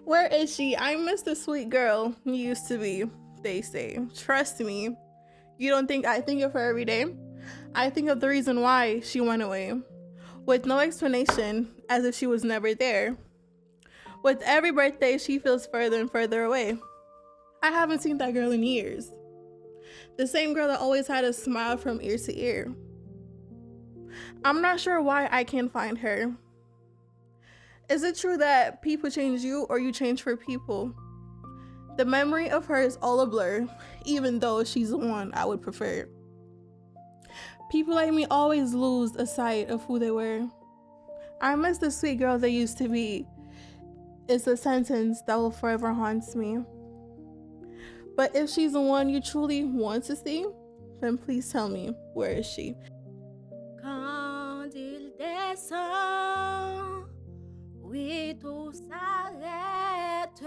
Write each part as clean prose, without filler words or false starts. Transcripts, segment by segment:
Where is she? I miss the sweet girl you used to be, they say. Trust me. You don't think I think of her every day? I think of the reason why she went away, with no explanation, as if she was never there. With every birthday, she feels further and further away. I haven't seen that girl in years. The same girl that always had a smile from ear to ear. I'm not sure why I can't find her. Is it true that people change you or you change for people? The memory of her is all a blur, even though she's the one I would prefer. People like me always lose a sight of who they were. I miss the sweet girl they used to be. It's a sentence that will forever haunt me. But if she's the one you truly want to see, then please tell me, where is she? Quand il descend, oui, tout s'arrête.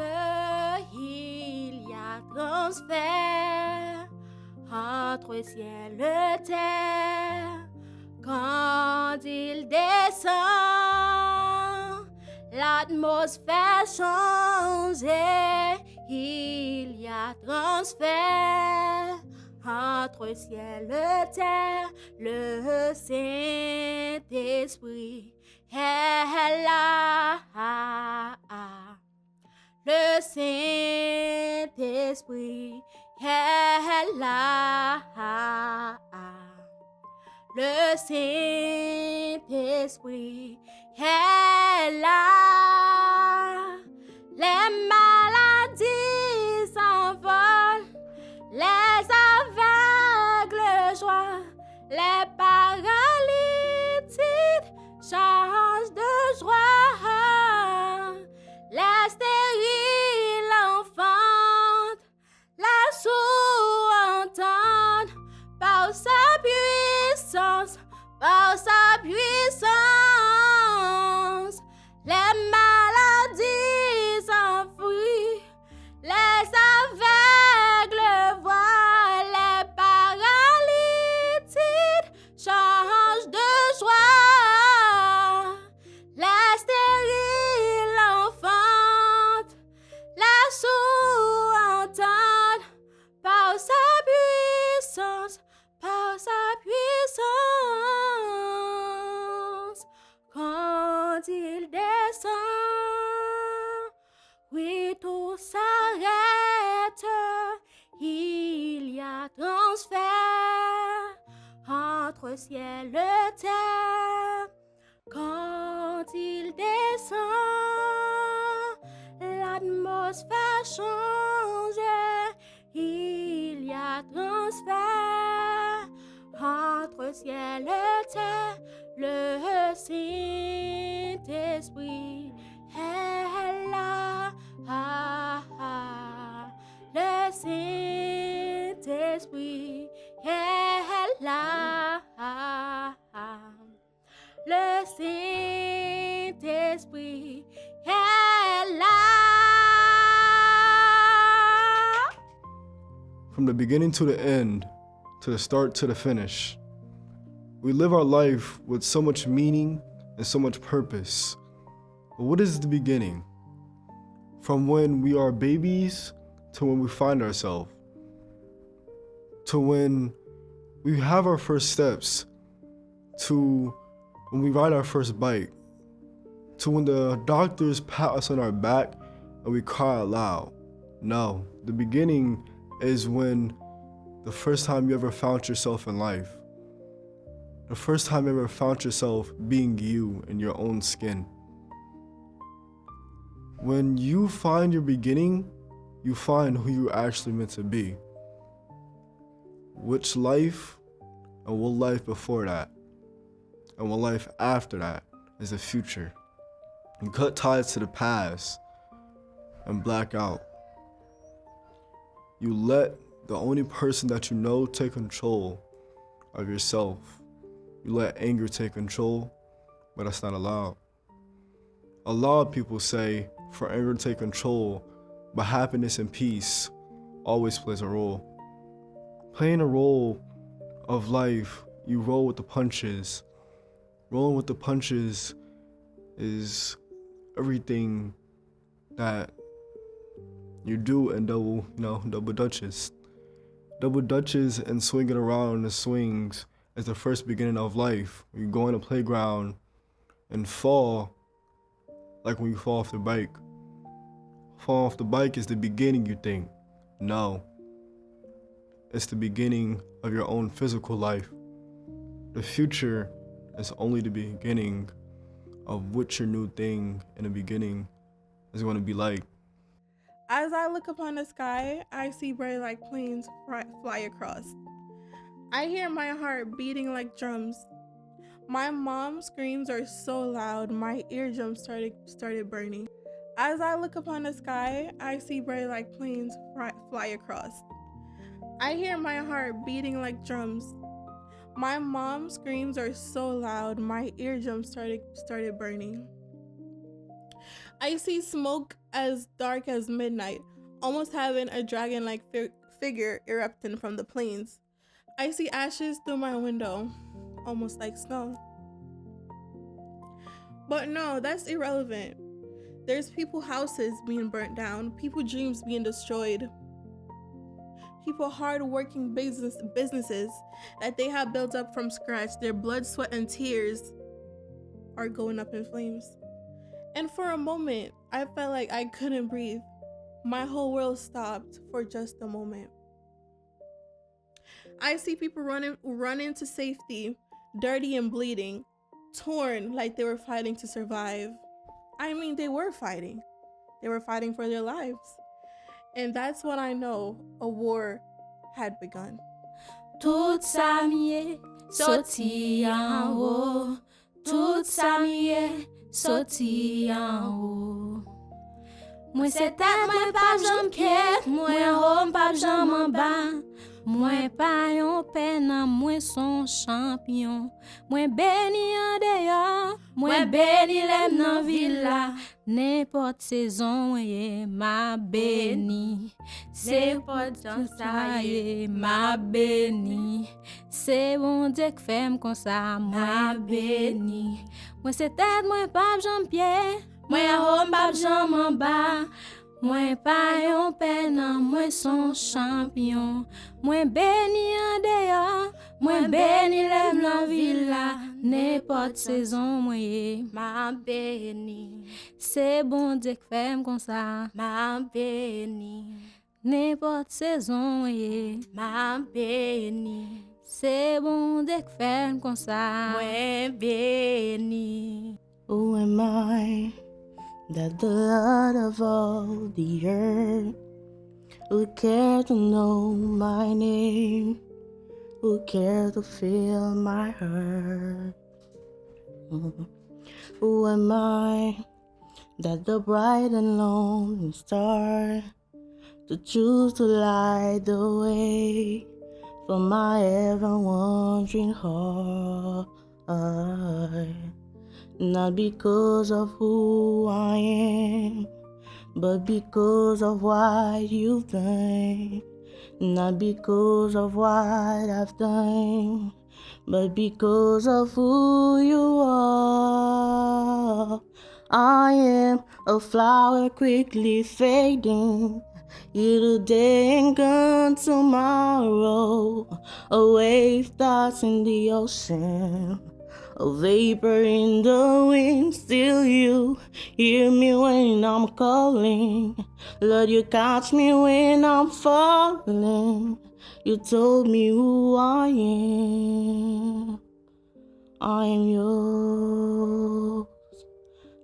Il y a transfert entre ciel et terre. Quand il descend, l'atmosphère change. Il y a transfert entre ciel et terre. Le Saint-Esprit est là. Le Saint-Esprit est là. Le Saint-Esprit est là. Les maladies s'envolent, les aveugles joient, les paralytiques changent de joie. Les stériles enfantent, les sourds entendent, par sa puissance, par sa puissance. Les maladies s'enfuient, les aveugles voient, les paralytiques changent de joie. Les stériles enfantent, les sourds entendent, par sa puissance, par sa puissance. Quand il descend, oui, tout s'arrête. Il y a transfert entre ciel et terre. Quand il descend, l'atmosphère change. Il y a transfert entre ciel et terre. Le Saint-Esprit est là. Le Saint-Esprit est là. Le Saint-Esprit est là. From the beginning to the end, to the start to the finish, we live our life with so much meaning and so much purpose. But what is the beginning? From when we are babies to when we find ourselves, to when we have our first steps, to when we ride our first bike, to when the doctors pat us on our back and we cry aloud. No, the beginning is when the first time you ever found yourself in life. The first time you ever found yourself being you in your own skin. When you find your beginning, you find who you're actually meant to be. Which life and what life before that and what life after that is the future. You cut ties to the past and black out. You let the only person that you know take control of yourself. You let anger take control, but that's not allowed. A lot of people say for anger to take control, but happiness and peace always plays a role. Playing a role of life, you roll with the punches. Rolling with the punches is everything that you do in double dutches. Double dutches and swinging around the swings is the first beginning of life. You go on a playground and fall like when you fall off the bike. Fall off the bike is the beginning, you think. No. It's the beginning of your own physical life. The future is only the beginning of what your new thing in the beginning is going to be like. As I look upon the sky, I see bright like planes fly across. I hear my heart beating like drums. My mom's screams are so loud, my eardrums started burning. As I look upon the sky, I see bright like planes fly across. I hear my heart beating like drums. My mom's screams are so loud, my eardrums started burning. I see smoke as dark as midnight, almost having a dragon-like figure erupting from the plains. I see ashes through my window, almost like snow. But no, that's irrelevant. There's people houses being burnt down, people dreams being destroyed. People hard-working businesses that they have built up from scratch, their blood, sweat, and tears are going up in flames. And for a moment, I felt like I couldn't breathe. My whole world stopped for just a moment. I see people running to safety, dirty and bleeding, torn like they were fighting to survive. I mean, they were fighting. They were fighting for their lives. And that's when I know a war had begun. Tout sa miye soti en haut. Tout sa miye soti en haut. Mwen se tèt mwen pa jam ket, mwen hom pa jam en bas. Mwen pa yon penan, mwen son champion. Mwen beni an deyo, mwen beni lem nan villa. N'importe saison mwen ye ma beni. Se pot jan sa ye ma beni. Se bon Dieu k fèm kon sa ma beni. Mwen se tèt mwen pa jam pied, mwen hom pa jam en bas. Mwen pa yon penan, mwen son champion. Mwen beni an deyo, mwen beni lem nan villa. N'importe saison mwen ye ma beni. Se bon Dieu k fèm kon sa ma beni. N'importe saison mwen ye ma beni. Se bon Dieu k fèm kon sa mwen beni. Who am I that the Lord of all the earth would care to know my name, would care to feel my hurt? Who am I that the bright and lonely star to choose to light the way for my ever-wandering heart? Not because of who I am, but because of what you've done. Not because of what I've done, but because of who you are. I am a flower quickly fading, here today and gone tomorrow. A wave tossing the ocean, a vapor in the wind. Still you hear me when I'm calling. Lord, you catch me when I'm falling. You told me who I am. I am yours,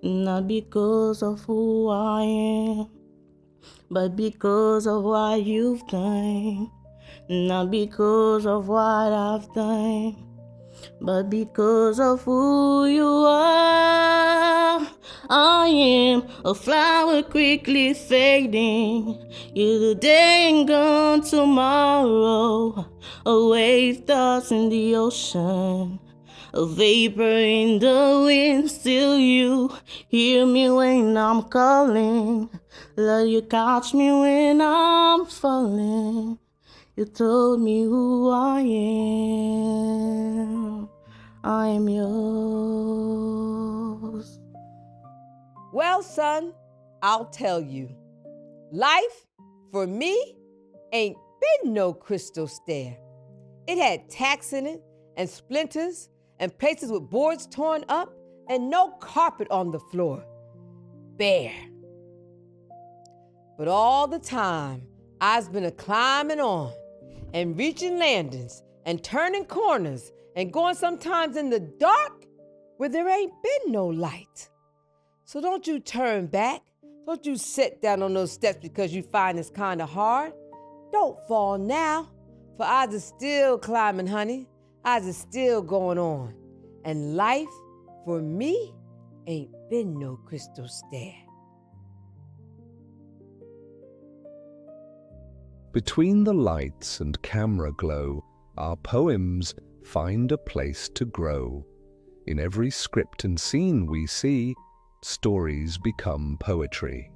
not because of who I am, but because of what you've done. Not because of what I've done, but because of who you are. I am a flower quickly fading, here today and gone tomorrow. A wave tossing the ocean, a vapor in the wind. Still you hear me when I'm calling. Lord, you catch me when I'm falling. You told me who I am. I am yours. Well, son, I'll tell you. Life, for me, ain't been no crystal stair. It had tacks in it, and splinters, and places with boards torn up, and no carpet on the floor. Bare. But all the time, I's been a-climbing on, and reaching landings, and turning corners, and going sometimes in the dark where there ain't been no light. So don't you turn back. Don't you sit down on those steps because you find it's kind of hard. Don't fall now, for I's is still climbing, honey. I's is still going on. And life, for me, ain't been no crystal stair. Between the lights and camera glow, our poems find a place to grow. In every script and scene we see, stories become poetry.